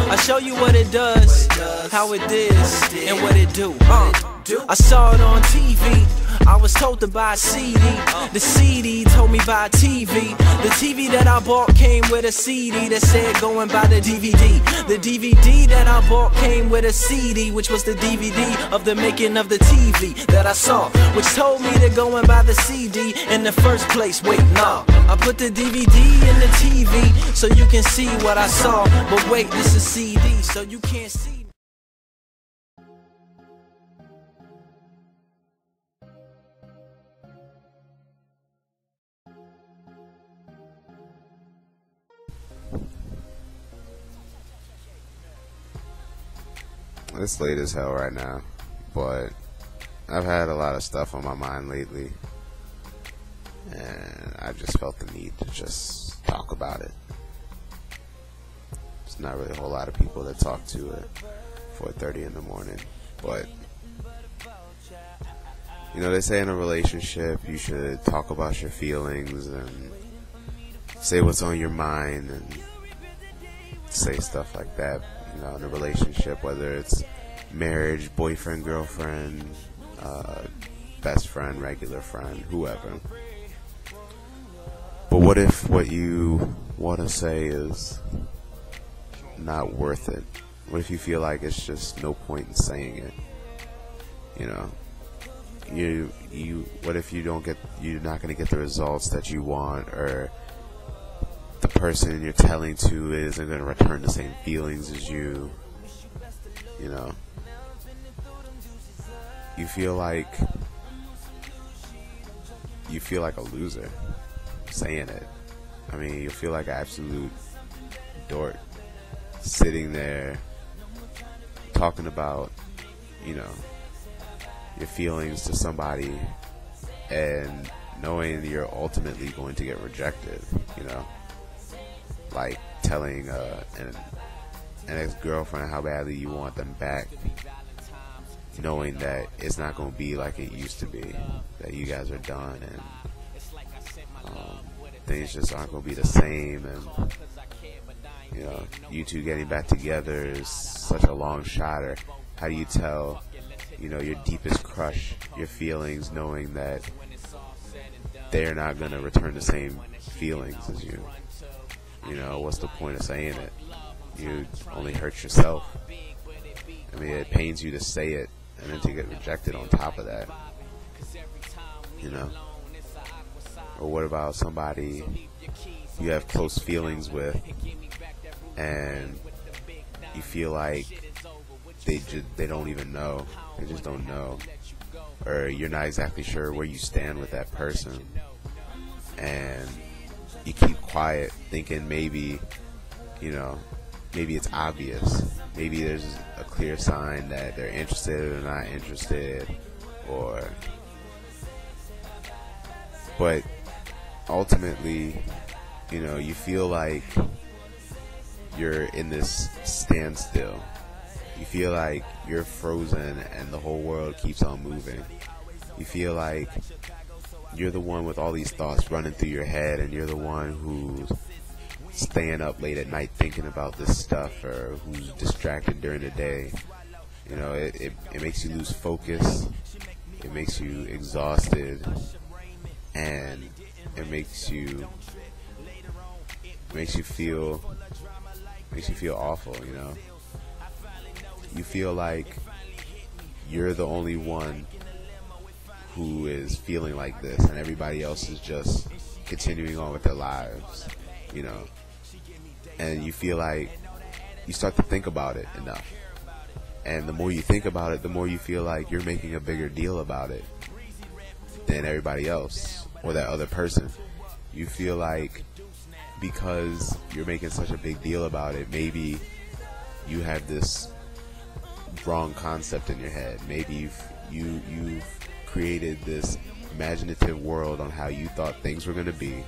I show you what it does, how it is, and what it do. I saw it on TV. I was told to buy a CD. The CD told me buy a TV. The TV that I bought came with a CD that said go and buy the DVD. The DVD that I bought came with a CD, which was the DVD of the making of the TV that I saw, which told me to go and buy the CD in the first place. Wait, nah, I put the DVD in the TV so you can see what I saw. But wait, this is CD, so you can't see. It's late as hell right now, but I've had a lot of stuff on my mind lately, and I just felt the need to just talk about it. There's not really a whole lot of people that talk to at 4:30 in the morning, but you know, they say in a relationship you should talk about your feelings and say what's on your mind and say stuff like that. You know, in a relationship, whether it's marriage, boyfriend, girlfriend, best friend, regular friend, whoever. But what if what you want to say is not worth it? What if you feel like it's just no point in saying it? You know, what if you're not going to get the results that you want, or the person you're telling to isn't going to return the same feelings as you? You know, you feel like a loser saying it. I mean, you feel like an absolute dork sitting there talking about, you know, your feelings to somebody and knowing you're ultimately going to get rejected. You know, like telling an ex-girlfriend how badly you want them back, knowing that it's not going to be like it used to be, that you guys are done, and things just aren't going to be the same, and you know, you two getting back together is such a long shot. Or how do you tell, you know, your deepest crush your feelings, knowing that they're not going to return the same feelings as you? You know, what's the point of saying it? You only hurt yourself. I mean, it pains you to say it and then to get rejected on top of that. You know? Or what about somebody you have close feelings with and you feel like they don't even know. They just don't know. Or you're not exactly sure where you stand with that person, and you keep quiet thinking maybe, you know, maybe it's obvious. Maybe there's a clear sign that they're interested or not interested, but ultimately, you know, you feel like you're in this standstill. You feel like you're frozen and the whole world keeps on moving. You feel like you're the one with all these thoughts running through your head, and you're the one who's staying up late at night thinking about this stuff, or who's distracted during the day. You know, it makes you lose focus. It makes you exhausted, and it makes you feel awful. You know, you feel like you're the only one who is feeling like this, and everybody else is just continuing on with their lives. You know, and you feel like you start to think about it enough, and the more you think about it, the more you feel like you're making a bigger deal about it than everybody else or that other person. You feel like because you're making such a big deal about it, maybe you have this wrong concept in your head. Maybe you've created this imaginative world on how you thought things were going to be,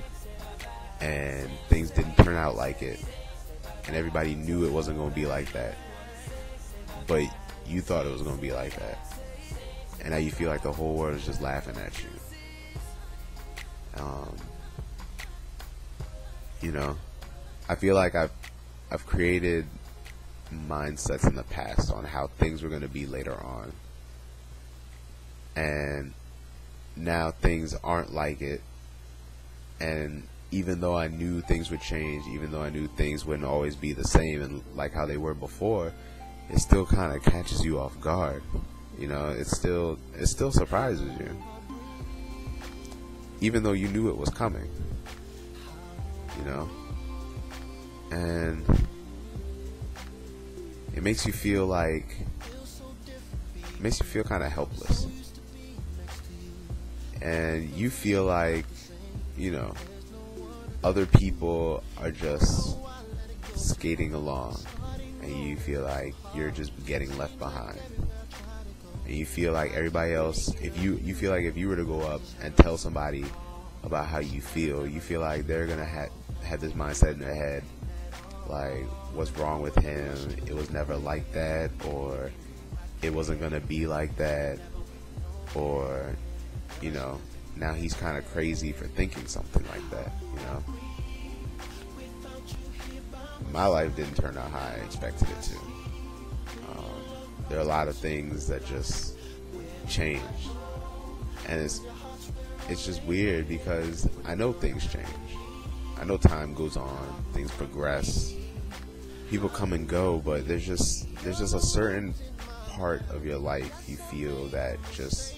and things didn't turn out like it, and everybody knew it wasn't going to be like that, but you thought it was going to be like that, and now you feel like the whole world is just laughing at you. You know, I feel like I've created mindsets in the past on how things were going to be later on. And now things aren't like it. And even though I knew things would change, even though I knew things wouldn't always be the same and like how they were before, it still kind of catches you off guard. You know, it still surprises you, even though you knew it was coming. You know, and it makes you feel kind of helpless, and you feel like, you know, other people are just skating along, and you feel like you're just getting left behind. And you feel like everybody else, if you feel like if you were to go up and tell somebody about how you feel like they're gonna have this mindset in their head, like, what's wrong with him? It was never like that, or it wasn't gonna be like that, or, you know, now he's kind of crazy for thinking something like that, you know? My life didn't turn out how I expected it to. There are a lot of things that just changed. And it's just weird because I know things change. I know time goes on, things progress, people come and go, but there's just a certain part of your life you feel that just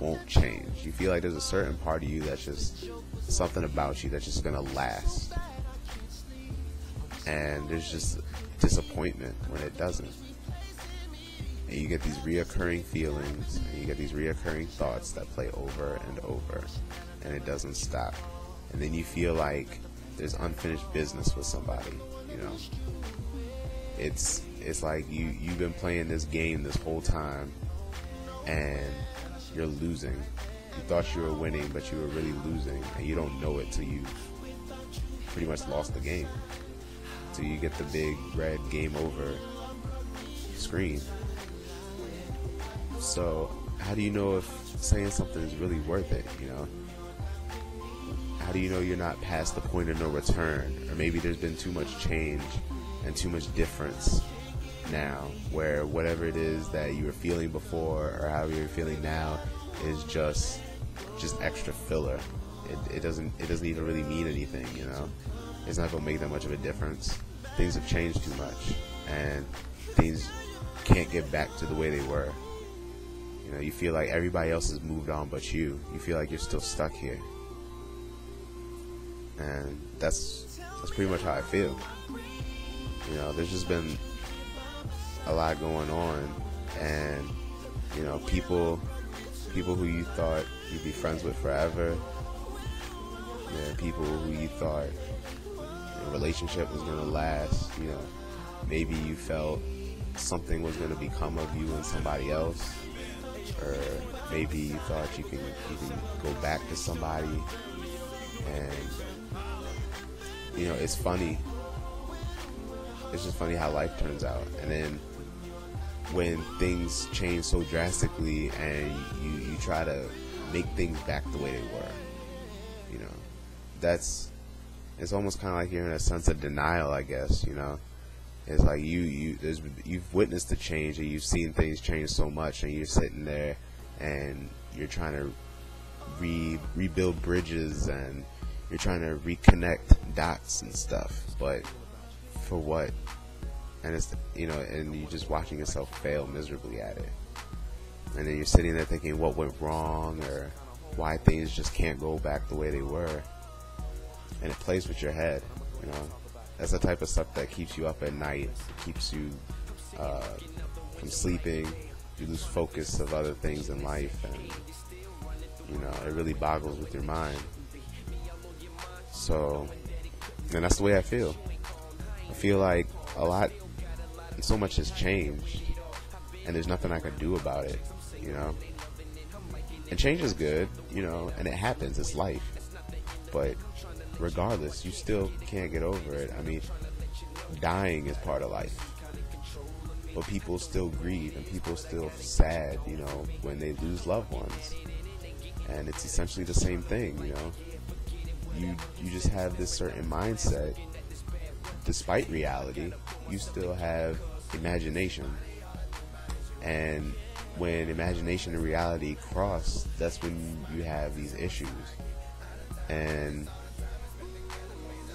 won't change. You feel like there's a certain part of you that's just something about you that's just gonna last. And there's just disappointment when it doesn't. And you get these reoccurring feelings, and you get these reoccurring thoughts that play over and over, and it doesn't stop. And then you feel like there's unfinished business with somebody, you know. It's like you've been playing this game this whole time, and you're losing. You thought you were winning, but you were really losing, and you don't know it till you pretty much lost the game. So you get the big red game over screen. So how do you know if saying something is really worth it, you know? How do you know you're not past the point of no return? Or maybe there's been too much change and too much difference now, where whatever it is that you were feeling before or however you're feeling now is just extra filler. It doesn't even really mean anything, you know? It's not going to make that much of a difference. Things have changed too much, and things can't get back to the way they were. You know, you feel like everybody else has moved on but you. You feel like you're still stuck here. And that's pretty much how I feel. You know, there's just been a lot going on, and, you know, people who you thought you'd be friends with forever, people who you thought a relationship was going to last, you know, maybe you felt something was going to become of you and somebody else, or maybe you thought you can go back to somebody. And, you know, it's funny. It's just funny how life turns out. And then when things change so drastically and you try to make things back the way they were, you know, it's almost kind of like you're in a sense of denial, I guess, you know. It's like you've witnessed the change, and you've seen things change so much, and you're sitting there and you're trying to rebuild bridges, and you're trying to reconnect dots and stuff, but for what? And it's, you know, and you're just watching yourself fail miserably at it. And then you're sitting there thinking what went wrong, or why things just can't go back the way they were. And it plays with your head, you know. That's the type of stuff that keeps you up at night, keeps you from sleeping. You lose focus of other things in life, and, you know, it really boggles with your mind. So, and that's the way I feel. I feel like so much has changed, and there's nothing I can do about it, you know. And change is good, you know, and it happens, it's life. But regardless, you still can't get over it. I mean, dying is part of life, but people still grieve, and people still sad, you know, when they lose loved ones. And it's essentially the same thing, you know. You just have this certain mindset despite reality, you still have imagination. And when imagination and reality cross, that's when you have these issues. And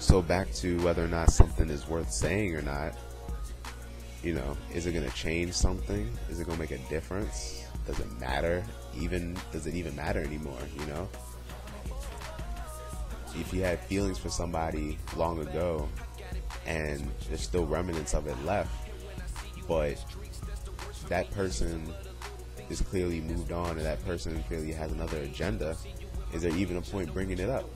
so back to whether or not something is worth saying or not, is it going to change something? Is it going to make a difference? Does it matter? Does it even matter anymore, If you had feelings for somebody long ago and there's still remnants of it left, but that person is clearly moved on and that person clearly has another agenda, is there even a point bringing it up?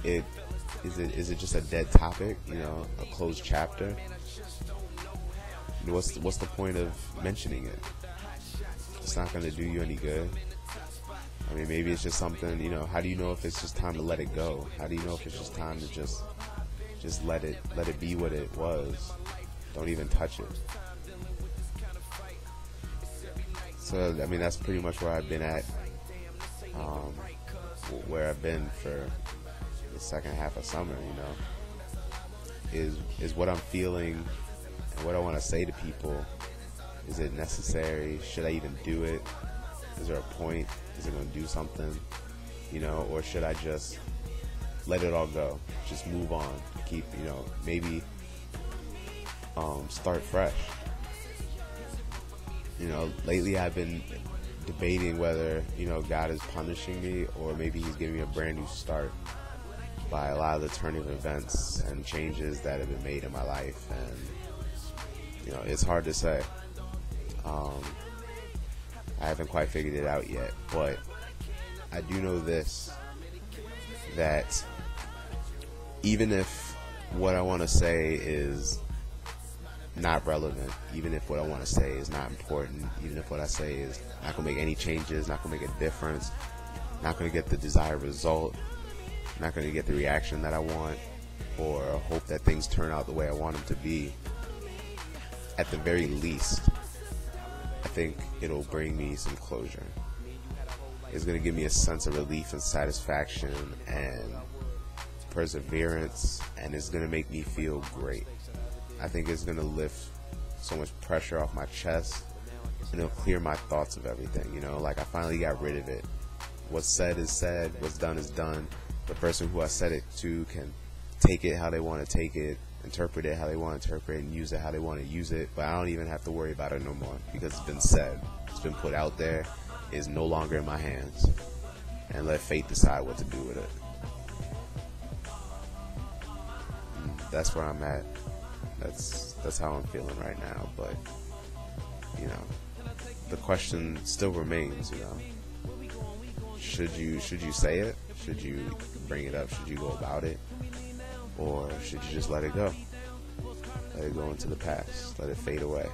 Is it just a dead topic, a closed chapter? What's the point of mentioning it? It's not going to do you any good. I mean, maybe it's just something, how do you know if it's just time to let it go? How do you know if it's just time to just let it be what it was? Don't even touch it. So, I mean, that's pretty much where I've been at, where I've been for the second half of summer, is what I'm feeling and what I want to say to people. Is it necessary? Should I even do it? Is there a point? Is it going to do something? Or should I just let it all go? Just move on. Keep, maybe start fresh. Lately I've been debating whether, God is punishing me or maybe he's giving me a brand new start by a lot of the turn of events and changes that have been made in my life. And, it's hard to say. I haven't quite figured it out yet, but I do know this, that even if what I want to say is not relevant, even if what I want to say is not important, even if what I say is not going to make any changes, not going to make a difference, not going to get the desired result, not going to get the reaction that I want, or hope that things turn out the way I want them to be, at the very least, I think it'll bring me some closure. It's going to give me a sense of relief and satisfaction and perseverance, and it's going to make me feel great. I think it's going to lift so much pressure off my chest, and it'll clear my thoughts of everything, like I finally got rid of it. What's said is said, what's done is done. The person who I said it to can take it how they want to take it, interpret it how they want to interpret it, and use it how they want to use it, but I don't even have to worry about it no more because it's been said, it's been put out there, it's no longer in my hands, and let fate decide what to do with it. That's where I'm at. That's how I'm feeling right now. But the question still remains. Should you say it? Should you bring it up? Should you go about it? Or should you just let it go? Let it go into the past. Let it fade away.